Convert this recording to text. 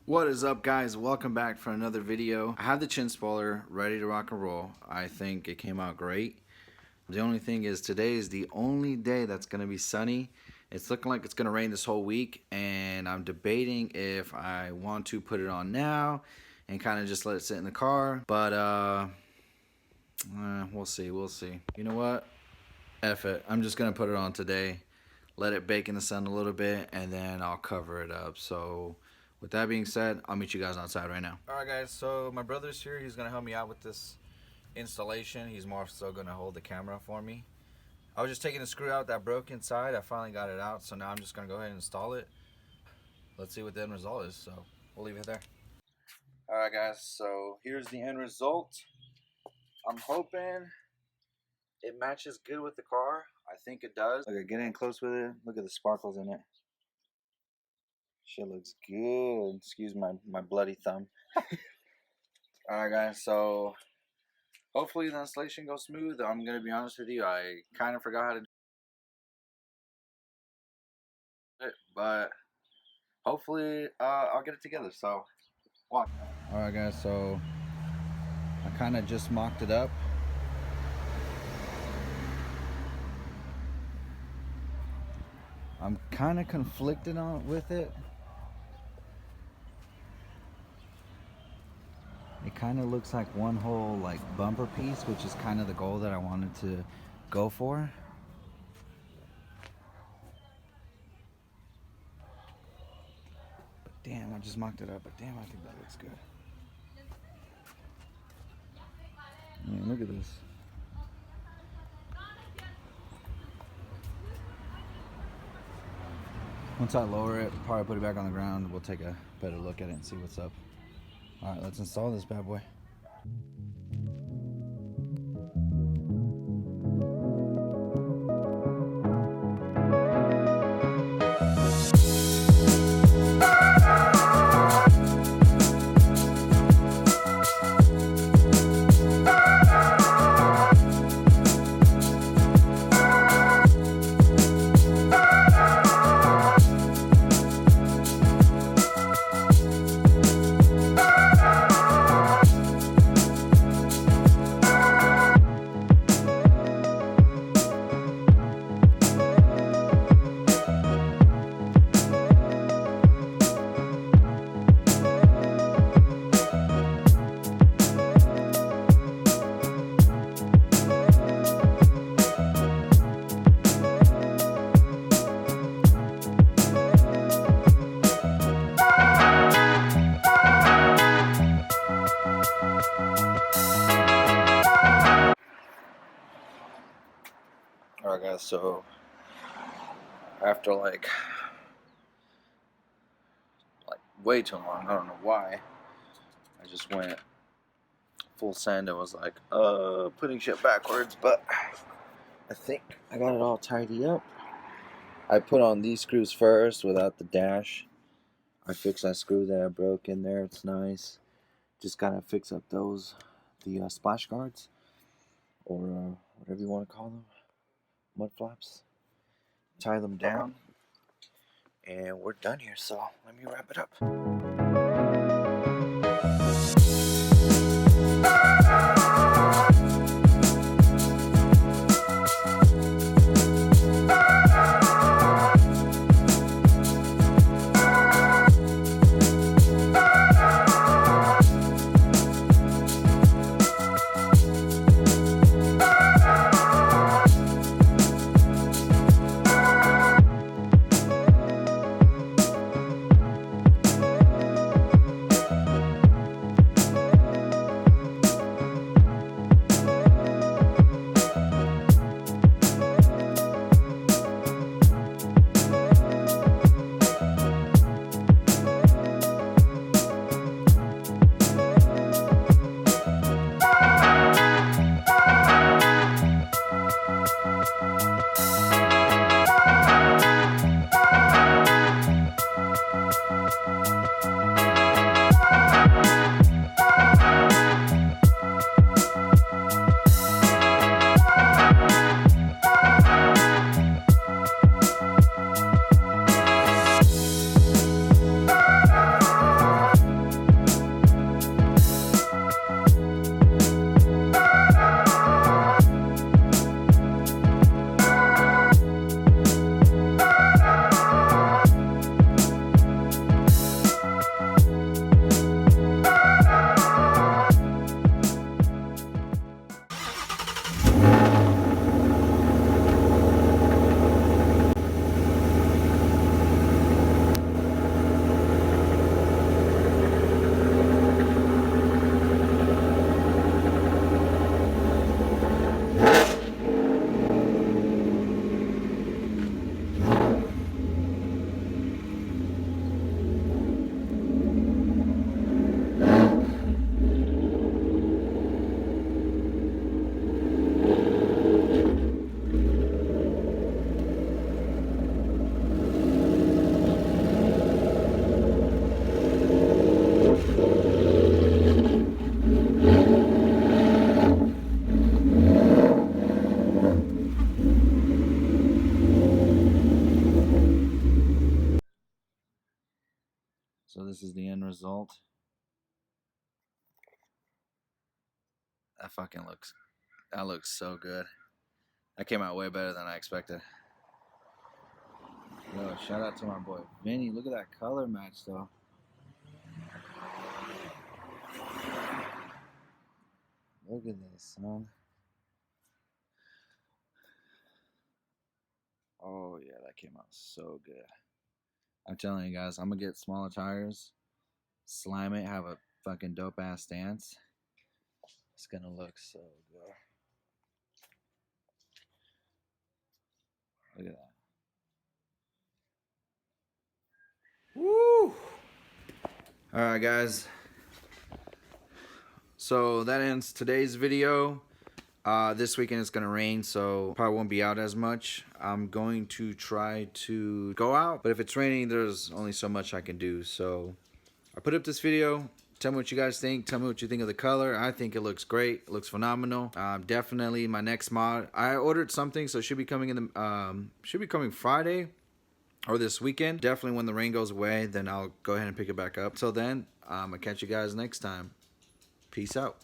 What is up, guys? Welcome back for another video. I have the chin spoiler ready to rock and roll. I think it came out great. The only thing is today is the only day that's going to be sunny. It's looking like it's going to rain this whole week, and I'm debating if I want to put it on now and kind of just let it sit in the car. But we'll see. You know what? F it. I'm just going to put it on today. Let it bake in the sun a little bit, and then I'll cover it up. So with that being said, I'll meet you guys outside right now. Alright guys, so my brother's here. He's going to help me out with this installation. He's more so going to hold the camera for me. I was just taking the screw out that broke inside. I finally got it out, so now I'm just going to go ahead and install it. Let's see what the end result is, so we'll leave it there. Alright guys, so here's the end result. I'm hoping it matches good with the car. I think it does. Okay, get in close with it. Look at the sparkles in it. Shit looks good. Excuse my bloody thumb. Alright guys, so hopefully the installation goes smooth. I'm going to be honest with you, I kind of forgot how to do it, but hopefully I'll get it together, so watch. Alright guys, so I kind of just mocked it up. I'm kind of conflicted with it. It kind of looks like one whole bumper piece, which is kind of the goal that I wanted to go for. But damn, I just mocked it up, but damn, I think that looks good. Man, look at this. Once I lower it, probably put it back on the ground, we'll take a better look at it and see what's up. Alright, let's install this bad boy. Alright guys, so after like way too long, I don't know why, I just went full send and was like putting shit backwards, but I think I got it all tidy up. I put on these screws first without the dash. I fixed that screw that I broke in there. It's nice. Just gotta fix up those, the splash guards, or whatever you want to call them, mud flaps. Tie them down, and we're done here. So let me wrap it up. So this is the end result. That looks so good. That came out way better than I expected. Yo, shout out to my boy Vinny. Look at that color match though. Look at this, son. Oh yeah, that came out so good. I'm telling you guys, I'm gonna get smaller tires, slime it, have a fucking dope ass stance. It's gonna look so good. Look at that. Woo! Alright guys. So that ends today's video. This weekend it's gonna rain, so probably won't be out as much. I'm going to try to go out, but if it's raining, there's only so much I can do. So I put up this video. Tell me what you guys think. Tell me what you think of the color. I think it looks great. It looks phenomenal. Definitely my next mod. I ordered something, so it should be coming in the should be coming Friday or this weekend. Definitely when the rain goes away, then I'll go ahead and pick it back up. Till then, I'll catch you guys next time. Peace out.